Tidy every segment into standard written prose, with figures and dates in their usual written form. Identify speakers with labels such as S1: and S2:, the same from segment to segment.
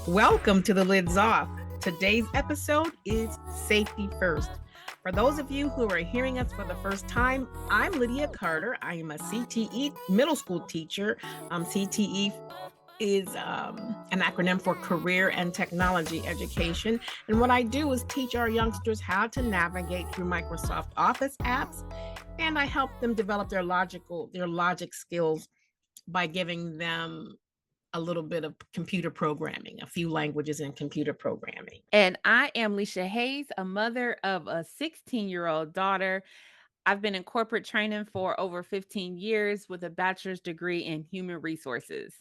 S1: Welcome to The Lids Off. Today's episode is Safety First. For those of you who are hearing us for the first time, I'm Lydia Carter. I am a CTE middle school teacher. CTE is an acronym for Career and Technology Education. And what I do is teach our youngsters how to navigate through Microsoft Office apps, and I help them develop their logic skills by giving them a little bit of computer programming, a few languages in computer programming.
S2: And I am Leisha Hayes, a mother of a 16-year-old daughter. I've been in corporate training for over 15 years with a bachelor's degree in human resources.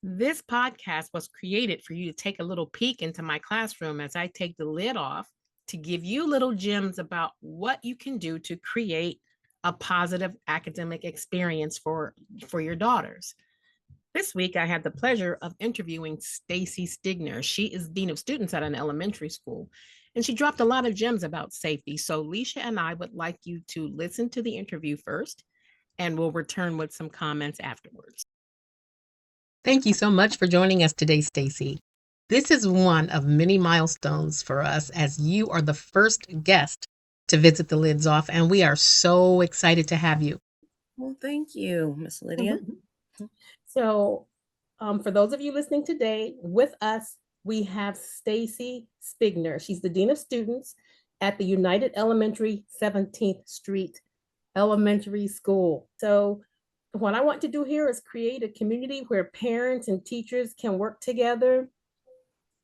S1: This podcast was created for you to take a little peek into my classroom as I take the lid off to give you little gems about what you can do to create a positive academic experience for your daughters. This week, I had the pleasure of interviewing Stacy Stigner. She is Dean of Students at an elementary school, and she dropped a lot of gems about safety. So Leisha and I would like you to listen to the interview first, and we'll return with some comments afterwards. Thank you so much for joining us today, Stacy. This is one of many milestones for us as you are the first guest to visit the Lids Off, and we are so excited to have you.
S3: Well, thank you, Miss Lydia.
S1: So, for those of you listening today, with us, we have Stacy Stigner. She's the Dean of Students at the United Elementary 17th Street Elementary School. So, what I want to do here is create a community where parents and teachers can work together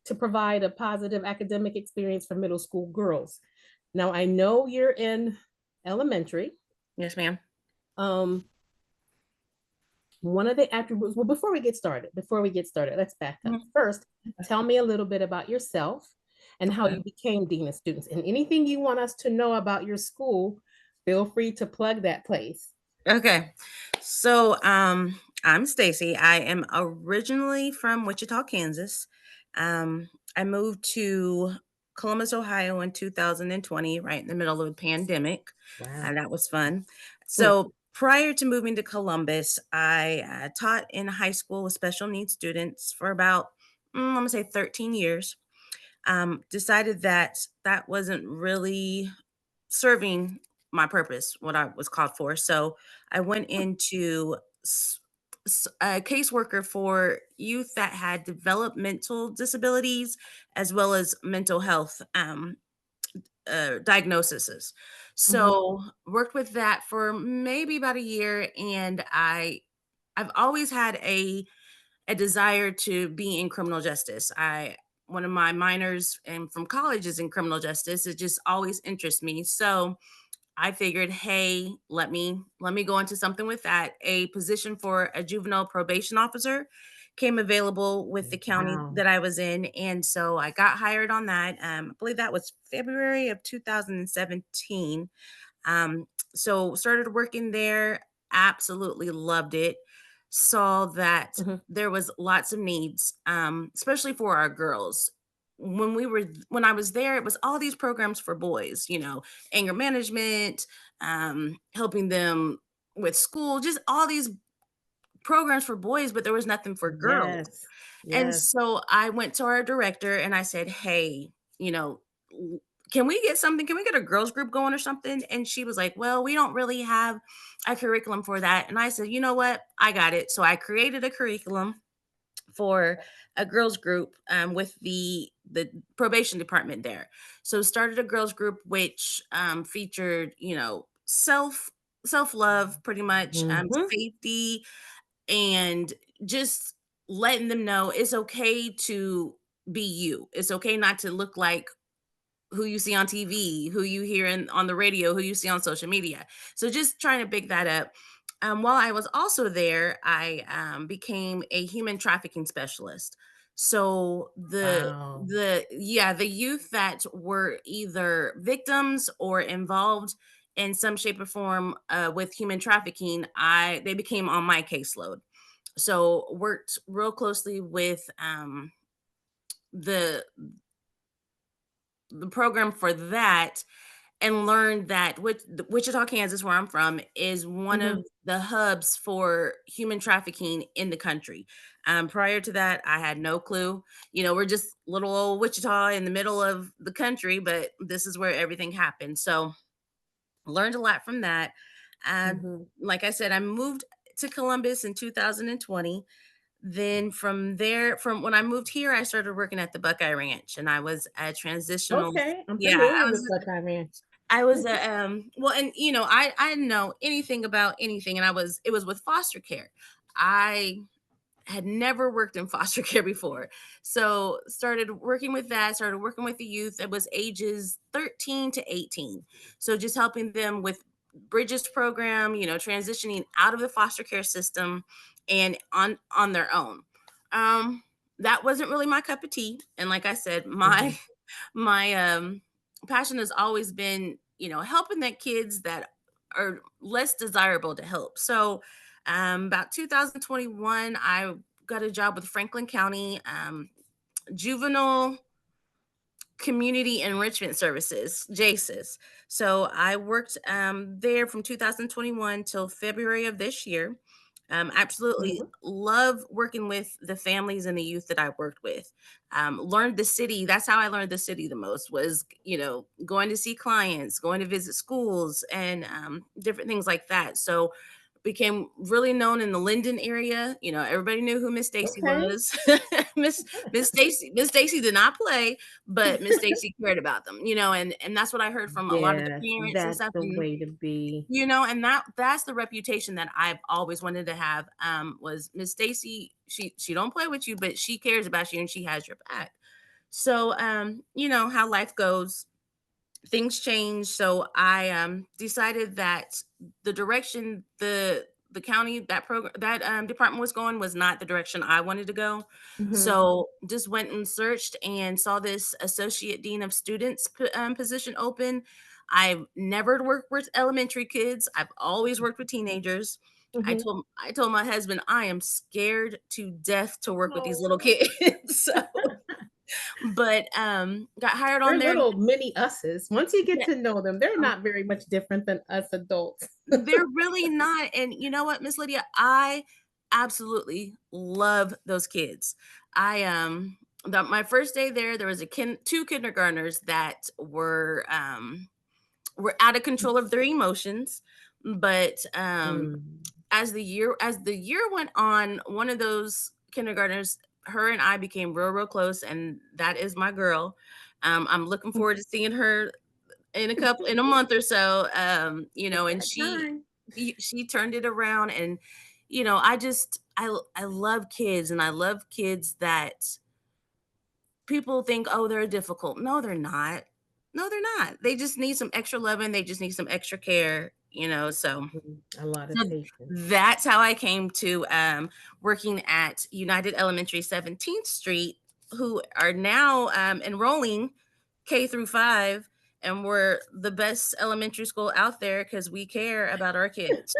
S1: to provide a positive academic experience for middle school girls. Now, I know you're in elementary.
S3: Yes, ma'am.
S1: One of the attributes, well, before we get started, let's back up. First, tell me a little bit about yourself and how you became Dean of Students, and anything you want us to know about your school, feel free to plug that place.
S3: Okay. So, I'm Stacy. I am originally from Wichita, Kansas. I moved to Columbus, Ohio in 2020, right in the middle of a pandemic.
S1: Wow.
S3: And that was fun. So, prior to moving to Columbus, I taught in high school with special needs students for about, I'm going to say 13 years. Decided that wasn't really serving my purpose, what I was called for. So I went into a caseworker for youth that had developmental disabilities as well as mental health diagnoses. So worked with that for maybe about a year, and I've always had a desire to be in criminal justice. One of my minors and from college is in criminal justice. It just always interests me. So I figured, hey, let me go into something with that. A position for a juvenile probation officer came available with the county that I was in, and so I got hired on that. I believe that was February of 2017. So started working there. Absolutely loved it. Saw that there was lots of needs, especially for our girls. When I was there, it was all these programs for boys, anger management, helping them with school, just all these programs for boys, but there was nothing for girls. And so I went to our director and I said, hey, can we get something? Can we get a girls group going or something? And she was like, well, we don't really have a curriculum for that. And I said, you know what? I got it. So I created a curriculum for a girls group with the probation department there. So started a girls group which featured, self-love pretty much, safety, and just letting them know it's okay to be you. It's okay not to look like who you see on TV, who you hear on the radio, who you see on social media. So just trying to pick that up. While I was also there, I became a human trafficking specialist. So the youth that were either victims or involved in some shape or form with human trafficking, they became on my caseload. So worked real closely with the program for that, and learned that Wichita, Kansas, where I'm from, is one of
S1: Mhm.
S3: the hubs for human trafficking in the country. Prior to that, I had no clue. We're just little old Wichita in the middle of the country, but this is where everything happened. So learned a lot from that. And
S1: Mhm.
S3: like I said, I moved to Columbus in 2020. Then from there, from when I moved here, I started working at the Buckeye Ranch, and I was a transitional.
S1: Okay, I'm
S3: Yeah, I
S1: familiar with
S3: was.
S1: Buckeye Ranch.
S3: I was a well, and I didn't know anything about anything, and it was with foster care. I had never worked in foster care before. So started working with that, started working with the youth. It was ages 13 to 18. So just helping them with Bridges program, transitioning out of the foster care system and on their own. Um, that wasn't really my cup of tea. And like I said,
S1: Mhm.
S3: my passion has always been, helping the kids that are less desirable to help. So about 2021, I got a job with Franklin County Juvenile Community Enrichment Services, JASIS. So I worked there from 2021 till February of this year. Absolutely
S1: Mhm.
S3: love working with the families and the youth that I worked with. Learned the city. That's how I learned the city the most was, going to see clients, going to visit schools, and different things like that. So became really known in the Linden area. Everybody knew who Miss Stacy
S1: Okay.
S3: was. Miss Miss Stacy did not play, but Miss Stacy cared about them, and that's what I heard from a lot of the
S1: Yes,
S3: parents and
S1: that's
S3: stuff.
S1: the
S3: And
S1: way to be.
S3: and that's the reputation that I've always wanted to have. Was Miss Stacy, she don't play with you, but she cares about you and she has your back. So how life goes, things change. So I decided that the direction the county that program that department was going was not the direction I wanted to go.
S1: Mhm.
S3: So just went and searched and saw this associate dean of students position open. I've never worked with elementary kids. I've always worked with teenagers. I
S1: Mhm.
S3: told I told my husband I am scared to death to work with these little
S1: Oh.
S3: kids. So, but got hired on
S1: They're
S3: there.
S1: little mini us's. Once you get
S3: Yeah,
S1: to know them, they're
S3: um,
S1: not very much different than us adults.
S3: they're really not. And you know what, Miss Lydia, I absolutely love those kids. My first day there was two kindergartners that were out of control of their emotions. But
S1: Mm.
S3: as the year went on, one of those kindergartners, her and I became real, real close, and that is my girl. I'm looking forward to seeing her in a month or so.
S1: It's
S3: And
S1: that time.
S3: she turned it around. And I love kids, and I love kids that people think, oh, they're difficult. No, they're not. No, they're not. They just need some extra loving. They just need some extra care. So
S1: Mhm. A lot of
S3: so
S1: patience.
S3: that's how I came to working at United Elementary 17th Street, who are now enrolling K through 5, and we're the best elementary school out there because we care about our kids.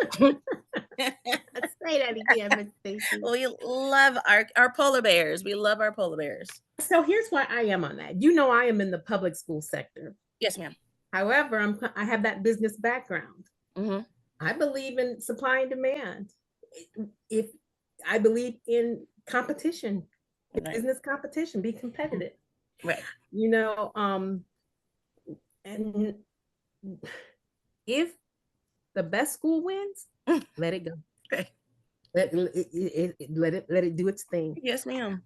S1: Say that again, Miss Stacy.
S3: We love our polar bears. We love our polar bears.
S1: So here's why I am on that. I am in the public school sector.
S3: Yes, ma'am.
S1: However, I have that business background.
S3: Hmm.
S1: I believe in supply and demand. If I believe in competition,
S3: Right.
S1: business competition, be competitive.
S3: Right.
S1: You know, and if the best school wins, let it go.
S3: Okay.
S1: Let it do its thing.
S3: Yes, ma'am.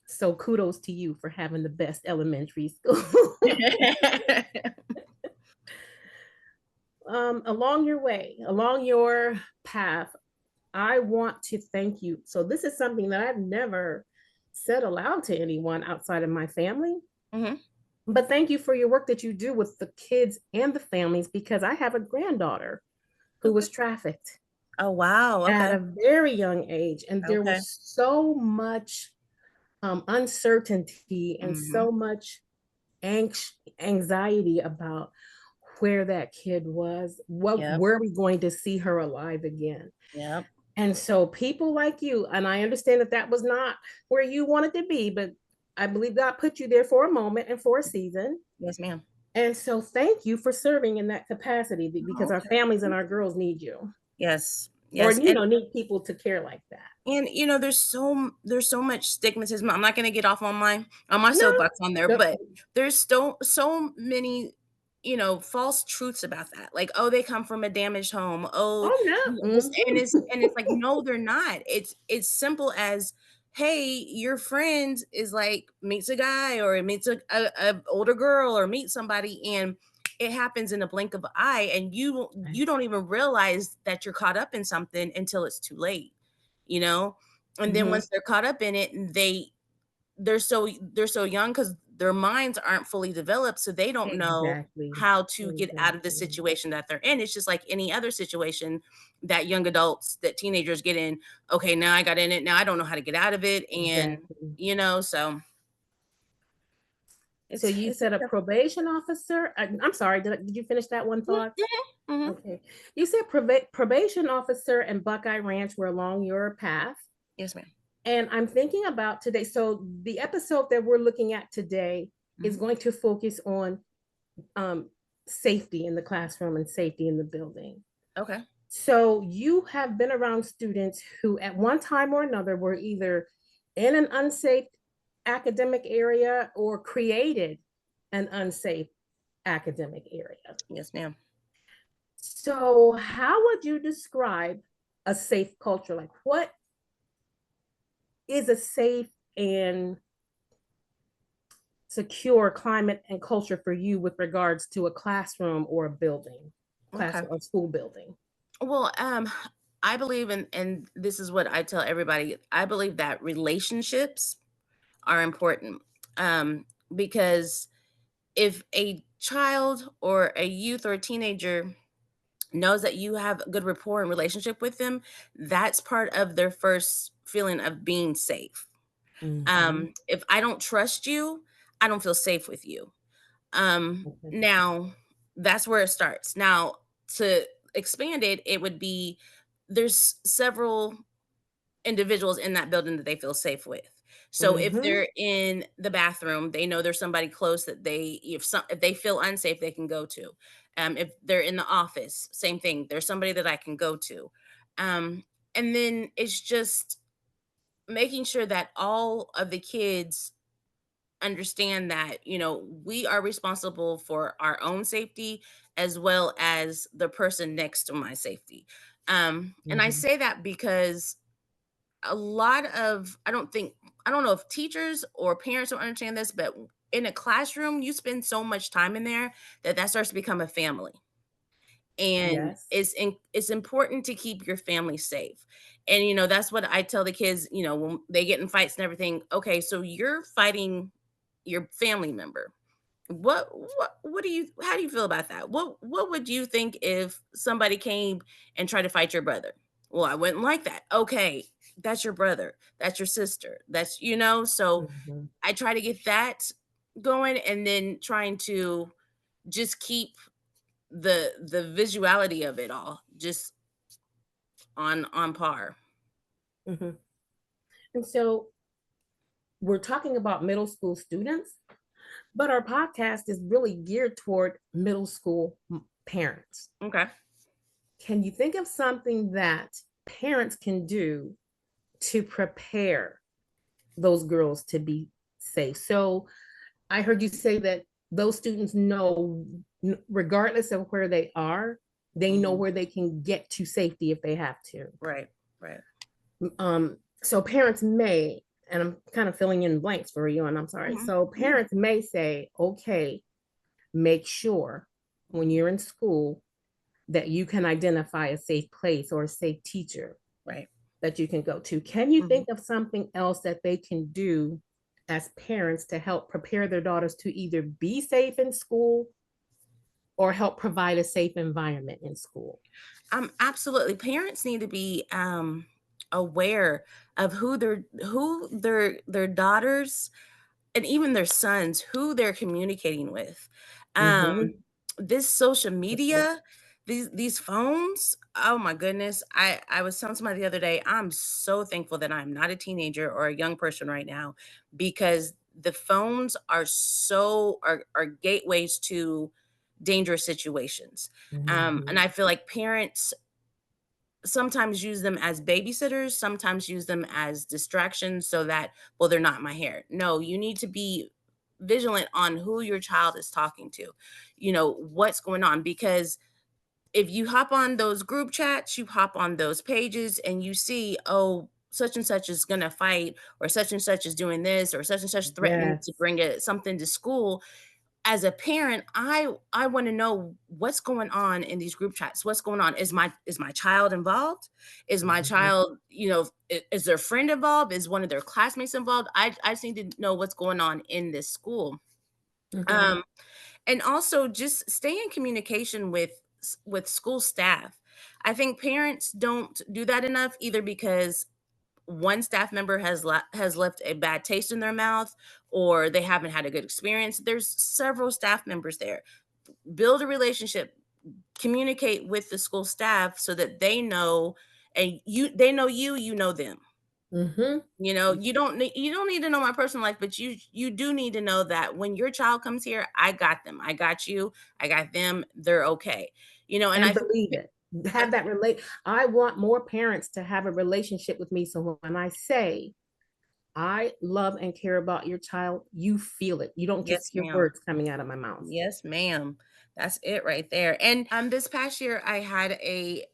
S1: So kudos to you for having the best elementary school. Along your way, along your path, I want to thank you. So this is something that I've never said aloud to anyone outside of my family.
S3: Hmm.
S1: But thank you for your work that you do with the kids and the families, because I have a granddaughter who
S3: Okay.
S1: was trafficked
S3: Oh, wow.
S1: at
S3: Okay.
S1: a very young age. And there
S3: Okay.
S1: was so much uncertainty and
S3: Hmm.
S1: so much anxiety about where that kid was. What
S3: Yep.
S1: were we going to see her alive again?
S3: Yep.
S1: And so people like you, and I understand that that was not where you wanted to be, but I believe God put you there for a moment and for a season.
S3: Yes, ma'am.
S1: And so thank you for serving in that capacity because
S3: Oh,
S1: our families and our girls need you
S3: yes,
S1: or,
S3: yes, and
S1: need people to care like that.
S3: there's so much stigmatism. I'm not gonna get off on my
S1: No.
S3: soapbox on there,
S1: Yep.
S3: but there's so many, false truths about that. Like, oh, they come from a damaged home. Oh,
S1: Oh, no.
S3: this and
S1: Mhm.
S3: it's like, no, they're not. It's simple as, hey, your friend is like meets a guy or meets a older girl or meets somebody, and it happens in a blink of an eye, and
S1: Right.
S3: you don't even realize that you're caught up in something until it's too late, you know? And then
S1: Mhm.
S3: once they're caught up in it, they're so young because their minds aren't fully developed, so they don't know
S1: Exactly.
S3: how to get out of the
S1: Exactly.
S3: situation that they're in. It's just like any other situation that young adults, that teenagers get in. Okay, now I got in it. Now I don't know how to get out of it. And
S1: Exactly.
S3: so
S1: So you
S3: it's a
S1: said a
S3: tough.
S1: probation officer I'm sorry, did you finish that one
S3: Mhm,
S1: thought?
S3: mhm,
S1: Okay. You said probation officer and Buckeye Ranch were along your path.
S3: yes, ma'am.
S1: And I'm thinking about today. So the episode that we're looking at today is
S3: Mhm.
S1: going to focus on um, safety in the classroom and safety in the building.
S3: Okay.
S1: So you have been around students who, at one time or another, were either in an unsafe academic area or created an unsafe academic area.
S3: Yes, ma'am.
S1: So, how would you describe a safe culture? Like, what is a safe and secure climate and culture for you with regards to a classroom or a building,
S3: Okay.
S1: classroom or school building?
S3: Well, I believe in, and this is what I tell everybody. I believe that relationships are important, um, because if a child or a youth or a teenager knows that you have a good rapport and relationship with them, that's part of their first feeling of being safe.
S1: Mhm.
S3: If I don't trust you, I don't feel safe with you.
S1: Okay.
S3: Now that's where it starts. Now, to expand it, it would be, there's several individuals in that building that they feel safe with. So if
S1: Mhm.
S3: they're in the bathroom, they know there's somebody close that if they feel unsafe, they can go to. If they're in the office, same thing. There's somebody that I can go to. Um, and then it's just making sure that all of the kids understand that, we are responsible for our own safety as well as the person next to my safety. And I
S1: Mhm.
S3: say that because a lot of I don't know if teachers or parents don't understand this, but in a classroom, you spend so much time in there that starts to become a family. And
S1: Yes.
S3: it's important to keep your family safe. And that's what I tell the kids, when they get in fights and everything. Okay, so you're fighting your family member. What do you how do you feel about that? What would you think if somebody came and tried to fight your brother? Well, I wouldn't like that. Okay, that's your brother. That's your sister. So
S1: Mhm.
S3: I try to get that going, and then trying to just keep the visuality of it all just on par.
S1: Mhm. And so we're talking about middle school students, but our podcast is really geared toward middle school parents.
S3: Okay.
S1: Can you think of something that parents can do to prepare those girls to be safe? So I heard you say that those students know, regardless of where they are, they know
S3: Mhm.
S1: where they can get to safety if they have to.
S3: Right. Right.
S1: So parents may, and I'm kind of filling in blanks for you, and I'm sorry.
S3: Mhm.
S1: So
S3: Yeah.
S1: parents may say, okay, make sure when you're in school that you can identify a safe place or a safe teacher
S3: Right.
S1: that you can go to. Can you
S3: Mhm.
S1: think of something else that they can do as parents to help prepare their daughters to either be safe in school or help provide a safe environment in school?
S3: Absolutely. Parents need to be aware of who their daughters and even their sons, who they're communicating with. Um,
S1: Mhm.
S3: this social
S1: Good point.
S3: media, these phones, oh my goodness. I was telling somebody the other day, I'm so thankful that I'm not a teenager or a young person right now, because the phones are gateways to dangerous situations. And I
S1: Mhm.
S3: feel like parents sometimes use them as babysitters, sometimes use them as distractions so that, well, they're not in my hair. No, you need to be vigilant on who your child is talking to, what's going on. Because if you hop on those group chats, you hop on those pages and you see, oh, such and such is going to fight, or such and such is doing this, or such and such threatening to
S1: Yes.
S3: bring something to school. As a parent, I want to know what's going on in these group chats. What's going on? Is my child involved? Is my
S1: Mhm.
S3: child, is their friend involved? Is one of their classmates involved? I just need to know what's going on in this school.
S1: Mhm.
S3: Um, and also just stay in communication with school staff. I think parents don't do that enough, either because one staff member has left a bad taste in their mouth, or they haven't had a good experience. There's several staff members there. Build a relationship, communicate with the school staff so that they know, and they know you know them.
S1: Mhm.
S3: You don't need to know my personal life, but you do need to know that when your child comes here, I got them. I got you. I got them. They're okay. And
S1: And believe it. Have that relate I want more parents to have a relationship with me, so when I say, "I love and care about your child," you feel it. You don't just
S3: yes,
S1: hear
S3: ma'am.
S1: words coming out of my mouth.
S3: Yes, ma'am. That's it right there. And this past year I had a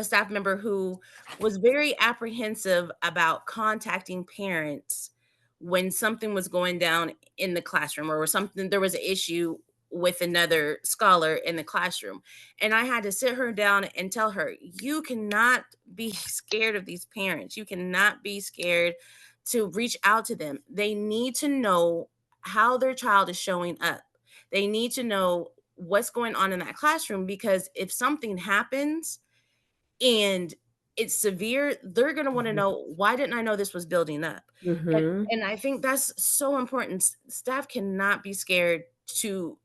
S3: staff member who was very apprehensive about contacting parents when something was going down in the classroom, or something there was an issue with another scholar in the classroom. And I had to sit her down and tell her, you cannot be scared of these parents. You cannot be scared to reach out to them. They need to know how their child is showing up. They need to know what's going on in that classroom, because if something happens and it's severe, they're going to want to
S1: Mhm.
S3: know, why didn't I know this was building up? And,
S1: Mhm.
S3: and I think that's so important. Staff cannot be scared to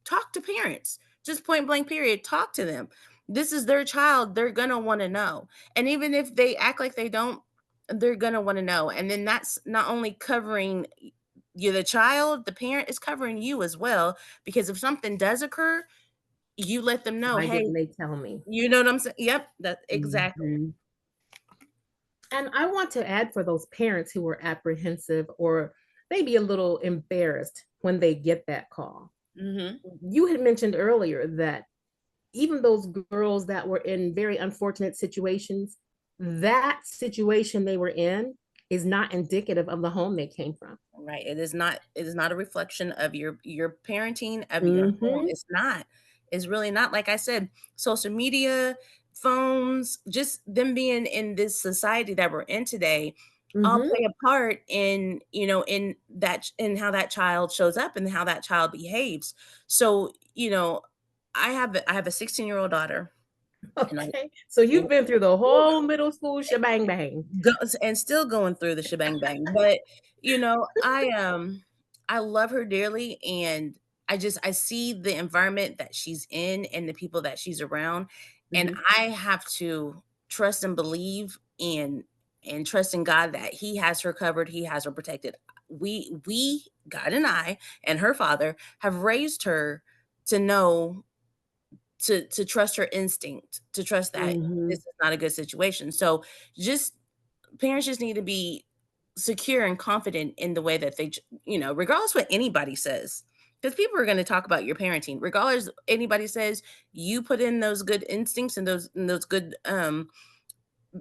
S3: talk to parents. Just point blank period, talk to them. This is their child. They're going to want to know. And even if they act like they don't, they're going to want to know. And then that's not only covering you, the child, the parent is covering you as well, because if something does occur, you let them know,
S1: Why
S3: hey,
S1: didn't they tell me?
S3: you know what I'm saying? Yep, that exactly.
S1: Mhm. And I want to add, for those parents who were apprehensive or maybe a little embarrassed when they get that call.
S3: Mhm.
S1: You had mentioned earlier that even those girls that were in very unfortunate situations, that situation they were in is not indicative of the home they came from.
S3: Right. It is not a reflection of your parenting, of your home.
S1: Mhm.
S3: It's not. It's really not. Like I said, social media, phones, just them being in this society that we're in today, all
S1: Mhm.
S3: play a part in how that child shows up and how that child behaves. So, I have a 16-year-old daughter, and I
S1: Okay. So you've been through the whole middle school shebang bang.
S3: and still going through the shebang bang. But I love her dearly, and I see the environment that she's in and the people that she's around, and
S1: Mhm.
S3: I have to trust and believe and trust in God that He has her covered, He has her protected. We God and I and her father have raised her to know, to trust her instinct, to trust that this
S1: Mhm.
S3: is not a good situation. So just parents just need to be secure and confident in the way that regardless what anybody says, because people are going to talk about your parenting. Regardless anybody says, you put in those good instincts and those good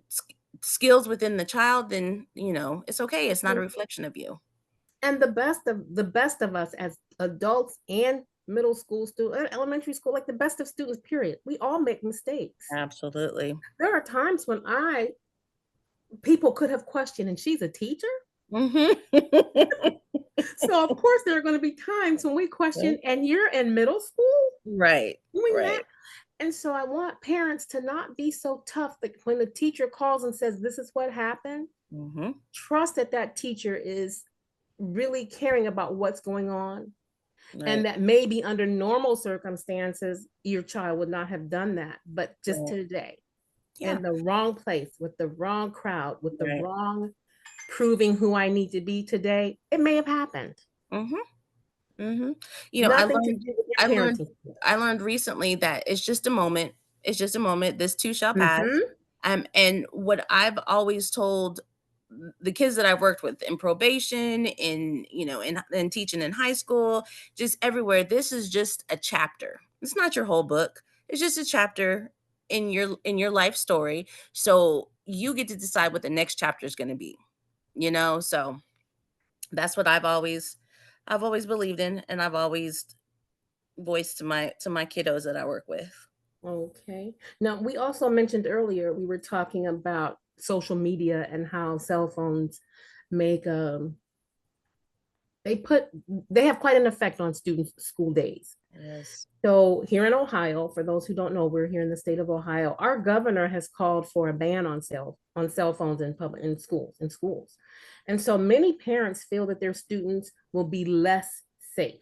S3: sk- skills within the child, then it's okay. It's not a reflection of you.
S1: And the best of us as adults and middle school students, elementary school, like the best of students, period. We all make mistakes.
S3: Absolutely.
S1: There are times when people could have questioned, and she's a teacher.
S3: Hmm.
S1: So of course there are going to be times when we question, and you're in middle school
S3: Right.
S1: doing that.
S3: Right.
S1: And so I want parents to not be so tough that when the teacher calls and says, this is what happened,
S3: Hmm.
S1: trust that that teacher is really caring about what's going on, and
S3: Right.
S1: that maybe under normal circumstances your child would not have done that, but just
S3: Right.
S1: today
S3: Yeah.
S1: in the wrong place with the wrong crowd with the
S3: Right.
S1: wrong proving who I need to be today, it may have happened.
S3: Mhm. Mhm. You know,
S1: Nothing to do with
S3: I
S1: your
S3: learned
S1: parenting skills.
S3: I learned recently that it's just a moment. It's just a moment. This too shall pass.
S1: Mhm.
S3: And what I've always told the kids that I've worked with in probation, in in teaching in high school, just everywhere, this is just a chapter. It's not your whole book. It's just a chapter in your life story. So you get to decide what the next chapter is going to be. So that's what I've always believed in, and I've always voiced to my kiddos that I work with.
S1: Okay. Now, we also mentioned earlier, we were talking about social media and how cell phones make they put they have quite an effect on students' school days.
S3: Yes.
S1: So here in Ohio, for those who don't know, we're here in the state of Ohio. Our governor has called for a ban on cell phones in public in schools. And so many parents feel that their students will be less safe.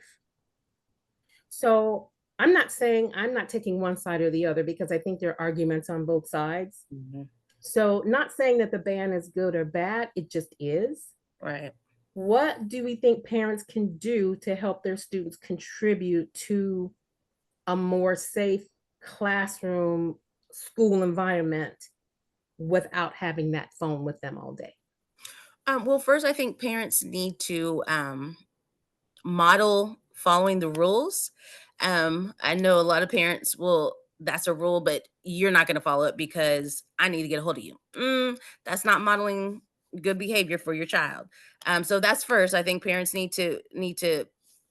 S1: So I'm not saying I'm not taking one side or the other because I think there are arguments on both sides.
S3: Mhm.
S1: So not saying that the ban is good or bad, it just is.
S3: Right.
S1: What do we think parents can do to help their students contribute to a more safe classroom, school environment without having that phone with them all day?
S3: Well, first, I think parents need to model following the rules. I know a lot of parents will, that's a rule, but you're not going to follow it because I need to get a hold of you. That's not modeling good behavior for your child. So that's first. I think parents need to,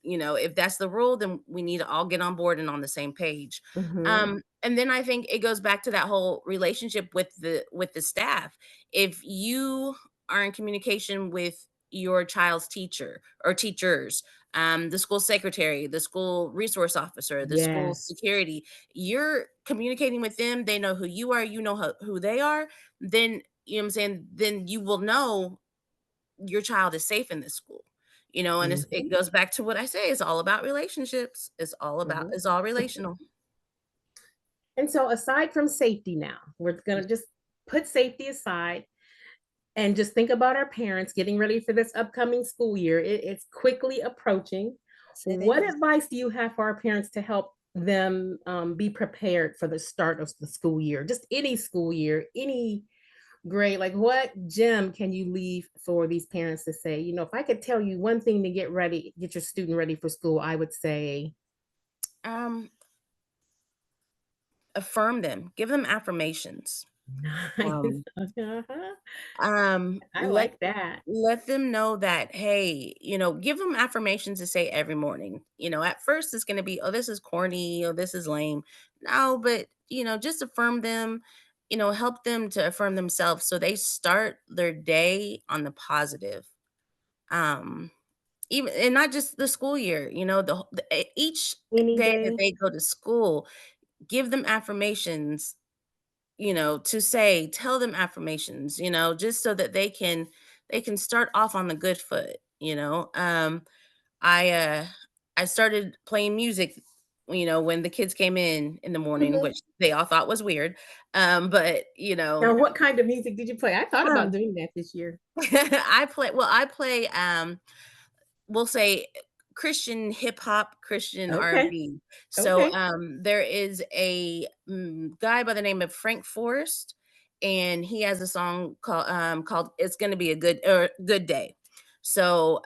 S3: if that's the rule, then we need to all get on board and on the same page.
S1: Mhm.
S3: And then I think it goes back to that whole relationship with the staff. If you are in communication with your child's teacher or teachers, the school secretary, the school resource officer, the school
S1: Yes.
S3: security, you're communicating with them, they know who you are, you know who they are, then, you know what I'm saying, then you will know your child is safe in this school. And it
S1: Mhm.
S3: goes back to what I say, it's all about relationships.
S1: Mhm.
S3: It's all relational.
S1: And so aside from safety now, we're going to just put safety aside and just think about our parents getting ready for this upcoming school year. It's quickly approaching.
S3: Yes, it
S1: What
S3: is.
S1: advice do you have for our parents to help them be prepared for the start of the school year? Just any school year, any grade. Like, what gem can you leave for these parents to say, if I could tell you one thing to get ready, get your student ready for school, I would say,
S3: Um, Affirm them, give them affirmations.
S1: nice.
S3: Um,
S1: Uh-huh. I
S3: let
S1: like that.
S3: let them know that, hey, give them affirmations to say every morning. At first it's going to be, oh, this is corny, oh, this is lame. No, but just affirm them, help them to affirm themselves so they start their day on the positive. um Even, and not just the school year, each
S1: Any
S3: day that
S1: day.
S3: they go to school, give them affirmations, to say, tell them affirmations, just so that they can start off on the good foot. I I started playing music, when the kids came in the morning,
S1: Mhm.
S3: which they all thought was weird. But
S1: Now, what kind of music did you play? I thought about
S3: um,
S1: doing that this year.
S3: I play we'll say Christian hip hop, Christian
S1: Okay.
S3: R&B. So
S1: Okay.
S3: there is a guy by the name of Frank Forrest, and he has a song called "It's Gonna Be a Good Day." So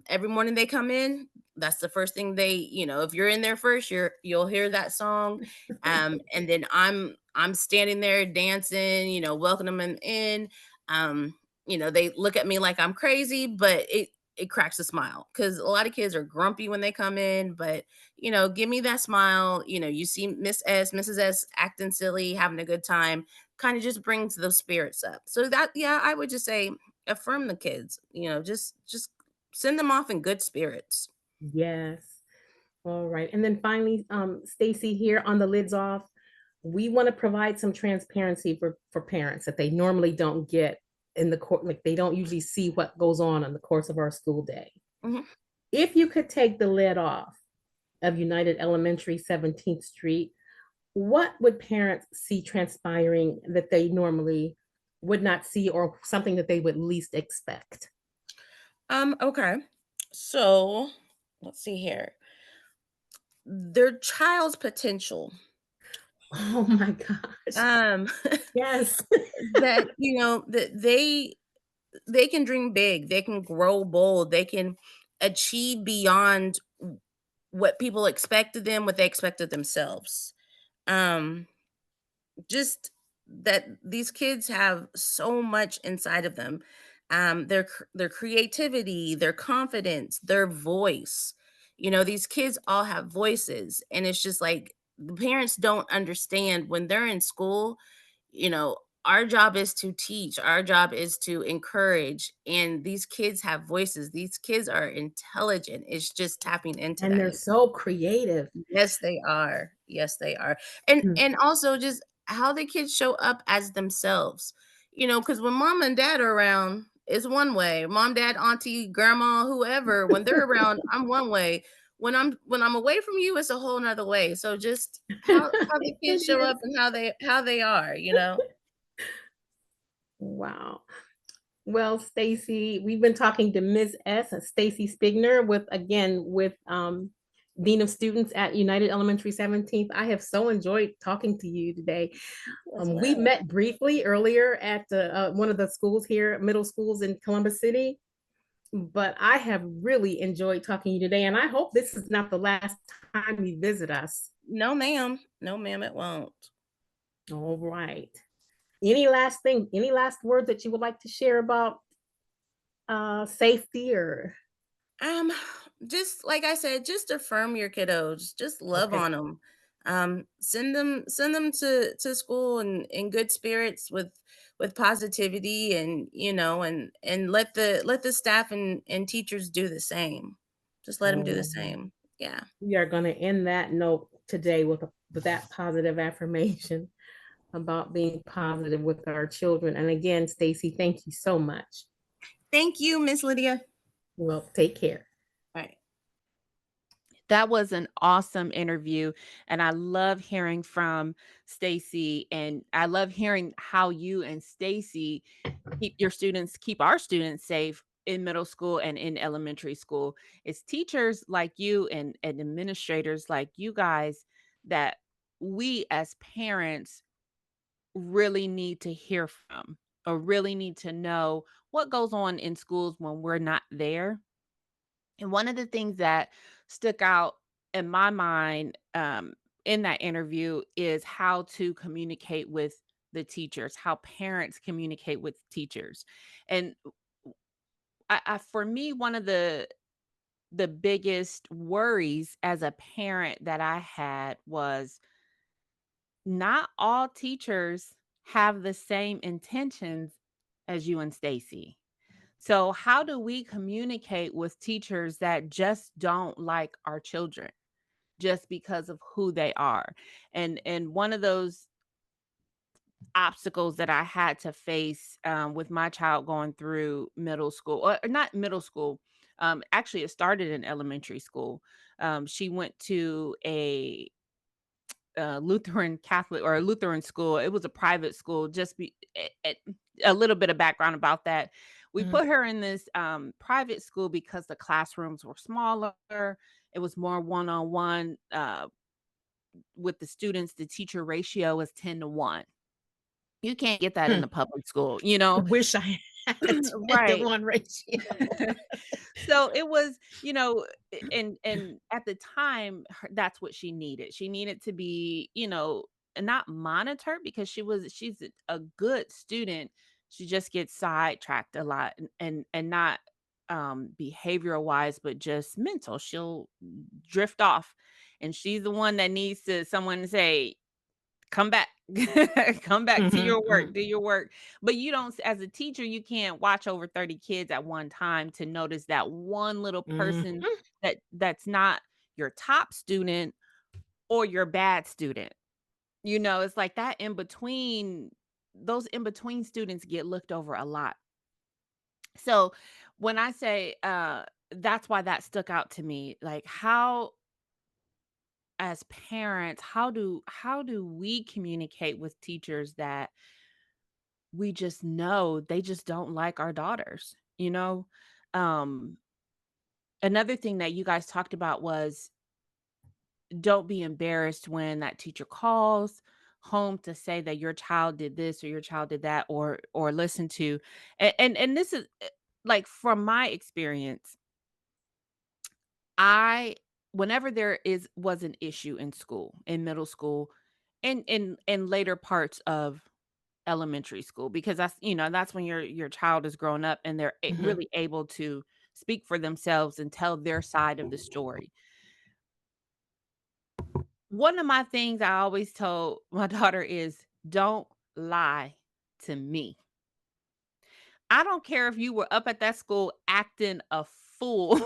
S3: every morning they come in, that's the first thing if you're in there first, you'll hear that song. And then I'm standing there dancing, welcoming them in. Um, they look at me like I'm crazy, but it cracks a smile because a lot of kids are grumpy when they come in, but give me that smile. You see Mrs. S acting silly, having a good time, kind of just brings those spirits up. So that, yeah, I would just say affirm the kids, just send them off in good spirits.
S1: Yes. All right. And then finally, Stacy, here on the Lids Off, we want to provide some transparency for parents that they normally don't get in the court, like they don't usually see what goes on in the course of our school day.
S3: Mhm.
S1: If you could take the lid off of United Elementary 17th Street, what would parents see transpiring that they normally would not see or something that they would least expect?
S3: Okay. So let's see here. Their child's potential.
S1: Oh my gosh.
S3: Um
S1: Yes.
S3: that that they can dream big, they can grow bold, they can achieve beyond what people expected them, what they expected themselves. Um just that these kids have so much inside of them. Their creativity, their confidence, their voice. These kids all have voices, and it's just like the parents don't understand when they're in school. you know our job is to teach, our job is to encourage, and these kids have voices, these kids are intelligent, it's just tapping into
S1: And they're
S3: that.
S1: so creative.
S3: Yes, they are. Yes, they are. And also just how the kids show up as themselves. Because when mom and dad are around, it's one way. Mom, dad, auntie, grandma, whoever, when they're around, I'm one way. When I'm away from you, it's a whole nother way. So just how the
S1: It
S3: kids show
S1: is.
S3: up and how they are.
S1: Wow. Well, Stacy, we've been talking to Ms. S. Stacy Spigner with Dean of Students at United Elementary 17th. I have so enjoyed talking to you today.
S3: As
S1: We
S3: well.
S1: met briefly earlier at one of the schools here, middle schools in Columbus City, but I have really enjoyed talking to you today, and I hope this is not the last time you visit us.
S3: No, ma'am. No, ma'am, it won't.
S1: All right. Any last words that you would like to share about safety or
S3: Um, just like I said, just affirm your kiddos. Just love
S1: okay.
S3: on them. Send them to school in good spirits with positivity, and let the staff and teachers do the same. Just let them do the
S1: Oh,
S3: same. Yeah.
S1: we are going to end that note today with that positive affirmation about being positive with our children. And again, Stacy, thank you so much.
S3: Thank you, Miss Lydia.
S1: Well, take care.
S3: All right.
S2: That was an awesome interview, and I love hearing from Stacy, and I love hearing how you and Stacy keep our students safe in middle school and in elementary school. It's teachers like you and administrators like you guys that we as parents really need to hear from, or really need to know what goes on in schools when we're not there. And one of the things that stuck out in my mind, in that interview, is how to communicate with the teachers, how parents communicate with teachers. And for me, one of the biggest worries as a parent that I had was not all teachers have the same intentions as you and Stacy. So, how do we communicate with teachers that just don't like our children just because of who they are? And one of those obstacles that I had to face with my child going through middle school, or not middle school, actually, it started in elementary school. She went to a Lutheran Catholic or a Lutheran school. It was a private school. A little bit of background about that. We
S1: Mhm.
S2: put her in this private school because the classrooms were smaller. It was more one on one with the students. The teacher ratio was 10 to 1. You can't get that in
S1: Hmm.
S2: the public school, you
S1: I
S2: know?
S1: wish I had a 10 to
S2: Right.
S1: 1 ratio.
S2: So it was, and at the time, that's what she needed. She needed to be, not monitored, because she's a good student. She just gets sidetracked a lot, and not behavioral wise, but just mental. She'll drift off, and she's the one that needs someone to say, come back. Come back to
S1: Mhm,
S2: your work,
S1: mhm,
S2: do your work. But you don't, as a teacher, you can't watch over 30 kids at one time to notice that one little person
S1: mhm.
S2: that's not your top student or your bad student. It's like that in between, those in between students get looked over a lot. So when I say that's why that stuck out to me, like, how as parents, how do we communicate with teachers that we just know they just don't like our daughters, you know? Um, Another thing that you guys talked about was don't be embarrassed when that teacher calls home to say that your child did this or your child did that, or listen to, and this is like from my experience, I whenever there is was an issue in school, in middle school, and in later parts of elementary school, because that's when your child is growing up and they're
S1: Mhm.
S2: really able to speak for themselves and tell their side of the story. One of my things I always told my daughter is, "Don't lie to me. I don't care if you were up at that school acting a fool.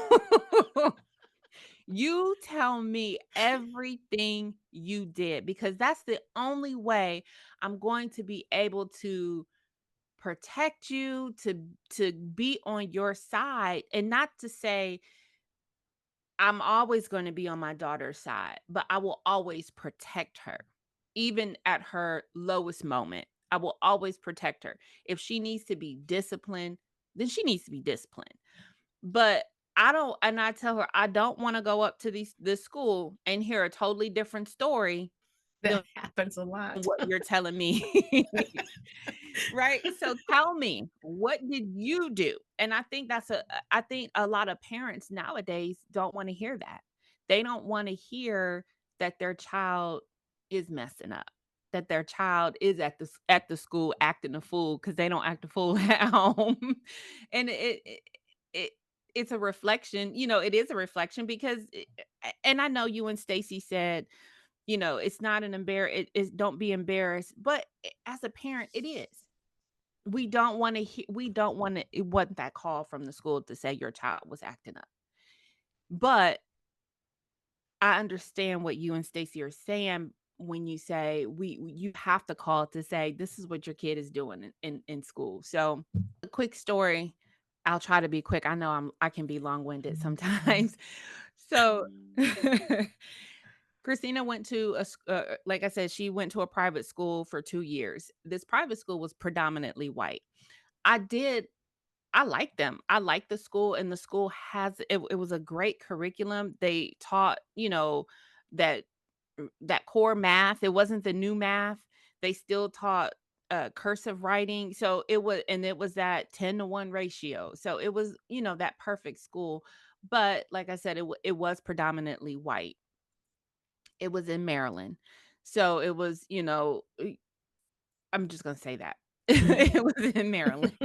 S2: You tell me everything you did, because that's the only way I'm going to be able to protect you, to be on your side, and not to say I'm always going to be on my daughter's side, but I will always protect her. Even at her lowest moment, I will always protect her. If she needs to be disciplined, then she needs to be disciplined. But I tell her I don't want to go up to this school and hear a totally different story
S1: That
S2: than
S1: happens a lot.
S2: what you're telling me." Right? So tell me, what did you do? And I think a lot of parents nowadays don't want to hear that. They don't want to hear that their child is messing up, that their child is at the school acting a fool, because they don't act a fool at home. And it it's a reflection, it is a reflection, because and I know you and Stacy said, it's not an it is, don't be embarrassed, but as a parent, it is. We don't wanna want that call from the school to say your child was acting up. But I understand what you and Stacy are saying when you say you have to call to say, "This is what your kid is doing in school." So, a quick story, I'll try to be quick. I know I can be long-winded sometimes. So, Christina went to like I said, she went to a private school for 2 years. This private school was predominantly white. I did I like them. I like the school, and the school it was a great curriculum. They taught, that that core math. It wasn't the new math. They still taught cursive writing. So it was that 10-to-1 ratio. So it was, that perfect school. But like I said, it was predominantly white. It was in Maryland. So it was, I'm just going to say that.
S1: Mhm.
S2: It was in Maryland.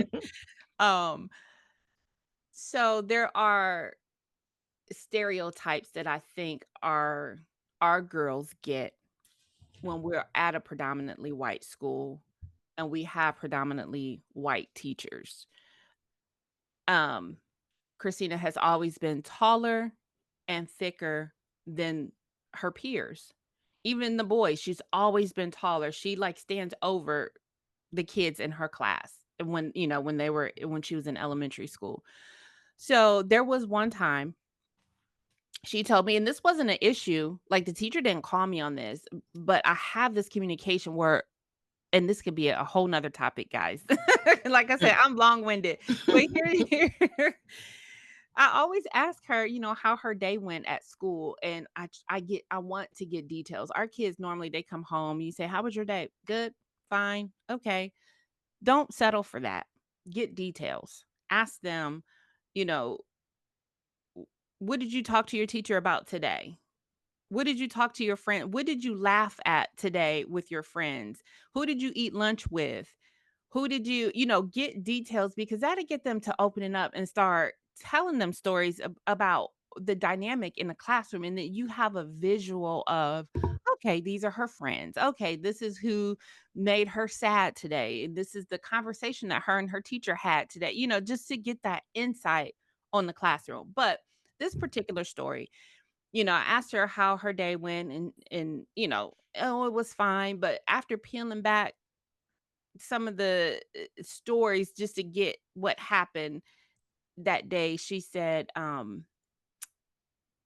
S2: Um So there are stereotypes that I think our girls get when we're at a predominantly white school and we have predominantly white teachers. Um, Christina has always been taller and thicker than her peers. Even the boys, she's always been taller. She like stands over the kids in her class when she was in elementary school. So there was one time she told me, and this wasn't an issue, like, the teacher didn't call me on this, but I have this communication where, and this could be a whole nother topic, guys. Like I said, I'm long-winded, but here I always ask her, how her day went at school, and I want to get details. Our kids, normally, they come home, you say, "How was your day?" "Good." "Fine." "Okay." Don't settle for that. Get details. Ask them, you know, "What did you talk to your teacher about today? What did you talk to your friend? What did you laugh at today with your friends? Who did you eat lunch with? Who did get details, because that'll get them to opening up and start telling them stories about the dynamic in the classroom, and that you have a visual of, okay, these are her friends. Okay, this is who made her sad today. And this is the conversation that her and her teacher had today, just to get that insight on the classroom. But this particular story, I asked her how her day went, and "Oh, it was fine." But after peeling back some of the stories just to get what happened that day, she said,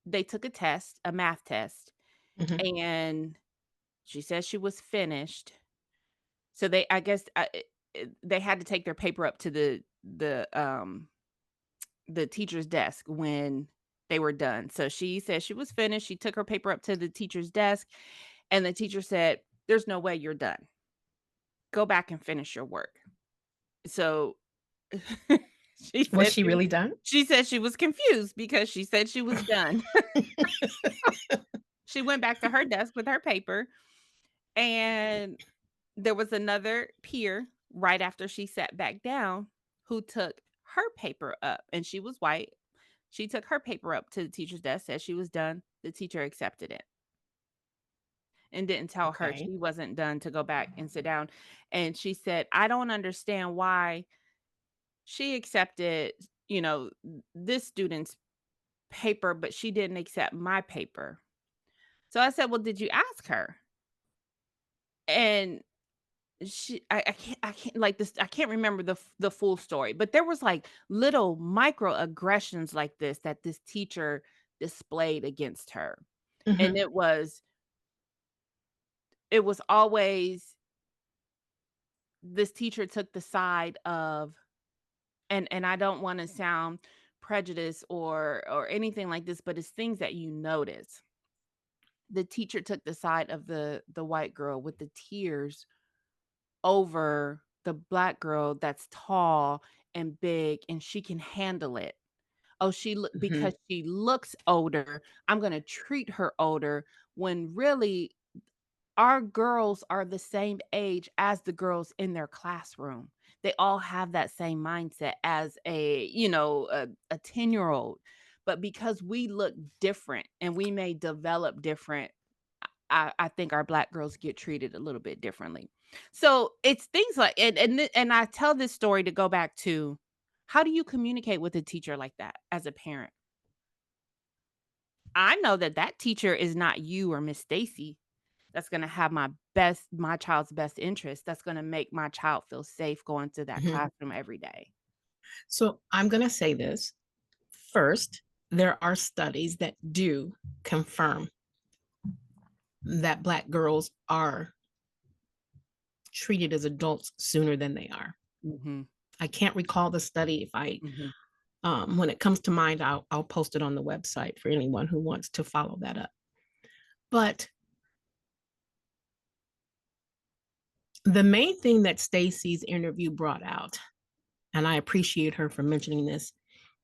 S2: they took a test, a math test,
S1: Mhm.
S2: and she said she was finished. So they I guess they had to take their paper up to the teacher's desk when they were done. So she said she was finished. She took her paper up to the teacher's desk, and the teacher said, "There's no way you're done. Go back and finish your work." So she
S1: Was
S2: said
S1: she really done?
S2: she said she was confused because she said she was done. She went back to her desk with her paper, and there was another peer right after she sat back down who took her paper up, and she was white. She took her paper up to the teacher's desk, said she was done. The teacher accepted it and didn't tell her
S1: Okay.
S2: she wasn't done to go back and sit down. And she said, "I don't understand why she accepted, this student's paper, but she didn't accept my paper." So I said, "Well, did you ask her?" And I can't like this. I can't remember the full story, but there was like little microaggressions like this that this teacher displayed against her. And
S1: Mhm.
S2: it was always this teacher took the side of, and I don't want to sound prejudiced or anything like this, but it's things that you notice. The teacher took the side of the white girl with the tears over the black girl that's tall and big and she can handle it. Oh,
S1: Mhm.
S2: because she looks older, I'm going to treat her older, when really our girls are the same age as the girls in their classroom. They all have that same mindset as a 10-year-old. But because we look different and we may develop different, I think our black girls get treated a little bit differently. So it's things like, and I tell this story to go back to, how do you communicate with a teacher like that as a parent? I know that that teacher is not you or Miss Stacy that's going to have my child's best interest. That's going to make my child feel safe going to that
S1: Mhm.
S2: classroom every day.
S1: So I'm going to say this first. There are studies that do confirm that Black girls are treated as adults sooner than they are.
S2: Mhm.
S1: I can't recall the study. If I,
S2: Mhm.
S1: when it comes to mind, I'll post it on the website for anyone who wants to follow that up. But the main thing that Stacy's interview brought out, and I appreciate her for mentioning this,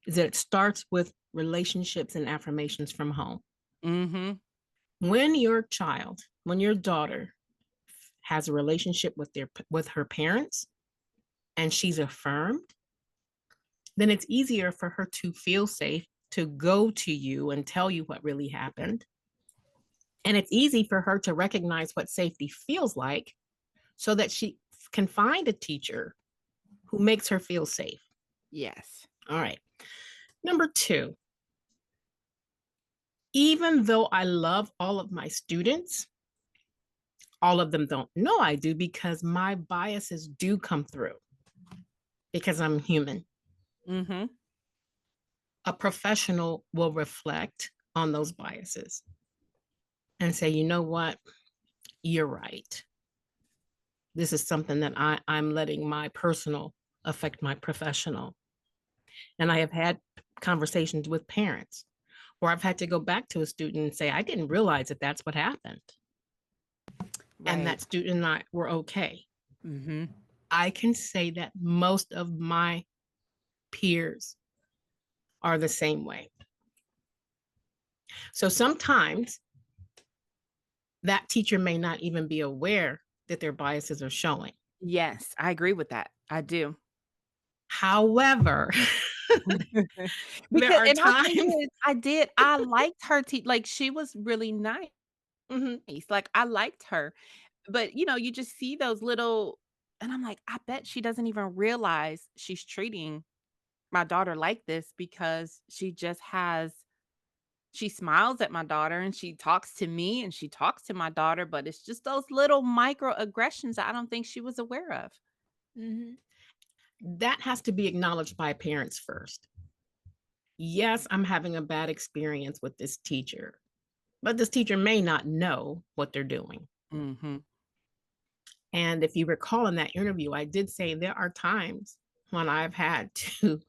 S1: is that it starts with relationships and affirmations from home.
S2: Mhm.
S1: When your daughter has a relationship with her parents and she's affirmed, then it's easier for her to feel safe to go to you and tell you what really happened. And it's easy for her to recognize what safety feels like so that she can find a teacher who makes her feel safe.
S2: Yes.
S1: All right. Number two, even though I love all of my students, all of them don't know I do because my biases do come through because I'm human.
S2: Mhm.
S1: A professional will reflect on those biases and say, you know what? You're right. This is something that I'm letting my personal affect my professional. And I have had conversations with parents where I've had to go back to a student and say, I didn't realize that that's what happened. And
S2: Right.
S1: that student and I were okay.
S2: Mhm.
S1: I can say that most of my peers are the same way. So sometimes that teacher may not even be aware that their biases are showing.
S2: Yes, I agree with that. I do.
S1: However, there
S2: Because
S1: are
S2: and my thing
S1: times.
S2: is, I liked her like, she was really nice.
S1: Mhm.
S2: Like, I liked her, but, you just see those little, and I'm like, "I bet she doesn't even realize she's treating my daughter like this because she smiles at my daughter, and she talks to me, and she talks to my daughter, but it's just those little microaggressions that I don't think she was aware of."
S1: Mhm. That has to be acknowledged by parents first. Yes, I'm having a bad experience with this teacher, but this teacher may not know what they're doing.
S2: Mhm.
S1: And if you recall in that interview, I did say there are times when I've had to